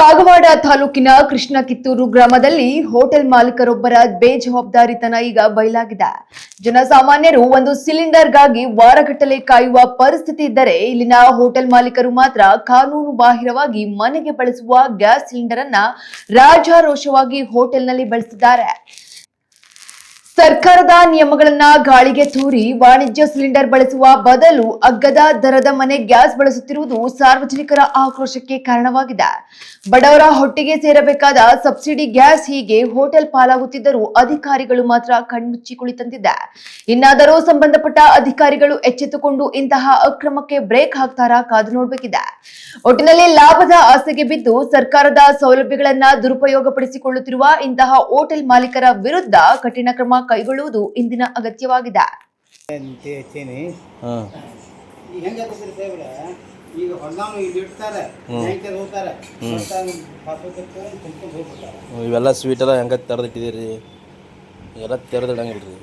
ಕಾಗವಾಡ ತಾಲೂಕಿನ ಕೃಷ್ಣ ಕಿತ್ತೂರು ಗ್ರಾಮದಲ್ಲಿ ಹೋಟೆಲ್ ಮಾಲೀಕರೊಬ್ಬರ ಬೇಜವಾಬ್ದಾರಿತನ ಈಗ ಬಯಲಾಗಿದೆ. ಜನಸಾಮಾನ್ಯರು ಒಂದು ಸಿಲಿಂಡರ್ಗಾಗಿ ವಾರಗಟ್ಟಲೆ ಕಾಯುವ ಪರಿಸ್ಥಿತಿ ಇದ್ದರೆ, ಇಲ್ಲಿನ ಹೋಟೆಲ್ ಮಾಲೀಕರು ಮಾತ್ರ ಕಾನೂನು ಬಾಹಿರವಾಗಿ ಮನೆಗೆ ಬಳಸುವ ಗ್ಯಾಸ್ ಸಿಲಿಂಡರ್ ಅನ್ನ ರಾಜಾರೋಷವಾಗಿ ಹೋಟೆಲ್ನಲ್ಲಿ ಬಳಸಿದ್ದಾರೆ. ಸರ್ಕಾರದ ನಿಯಮಗಳನ್ನ ಗಾಳಿಗೆ ತೂರಿ ವಾಣಿಜ್ಯ ಸಿಲಿಂಡರ್ ಬಳಸುವ ಬದಲು ಅಗ್ಗದ ದರದ ಮನೆ ಗ್ಯಾಸ್ ಬಳಸುತ್ತಿರುವುದು ಸಾರ್ವಜನಿಕರ ಆಕ್ರೋಶಕ್ಕೆ ಕಾರಣವಾಗಿದೆ. ಬಡವರ ಹೊಟ್ಟೆಗೆ ಸೇರಬೇಕಾದ ಸಬ್ಸಿಡಿ ಗ್ಯಾಸ್ ಹೀಗೆ ಹೋಟೆಲ್ ಪಾಲಾಗುತ್ತಿದ್ದರೂ ಅಧಿಕಾರಿಗಳು ಮಾತ್ರ ಕಣ್ಮುಚ್ಚಿ ಕುಳಿತಂತಿದೆ. ಇನ್ನಾದರೂ ಸಂಬಂಧಪಟ್ಟ ಅಧಿಕಾರಿಗಳು ಎಚ್ಚೆತ್ತುಕೊಂಡು ಇಂತಹ ಅಕ್ರಮಕ್ಕೆ ಬ್ರೇಕ್ ಹಾಕ್ತಾರಾ ಕಾದು ನೋಡಬೇಕಿದೆ. ಒಟ್ಟಿನಲ್ಲಿ ಲಾಭದ ಆಸೆಗೆ ಬಿದ್ದು ಸರ್ಕಾರದ ಸೌಲಭ್ಯಗಳನ್ನ ದುರುಪಯೋಗಪಡಿಸಿಕೊಳ್ಳುತ್ತಿರುವ ಇಂತಹ ಹೋಟೆಲ್ ಮಾಲೀಕರ ವಿರುದ್ಧ ಕಠಿಣ ಕ್ರಮ ಕೈಗೊಳ್ಳುವುದು ಇಂದಿನ ಅಗತ್ಯವಾಗಿದೆ. ಇವೆಲ್ಲ ಸ್ವೀಟ್ ಎಲ್ಲ ಹೆಂಗ ತೆರೆದಿಟ್ಟಿದ್ದೀರಿ? ಎಲ್ಲ ತೆರೆದಿಡಂಗಿಲ್ರಿ.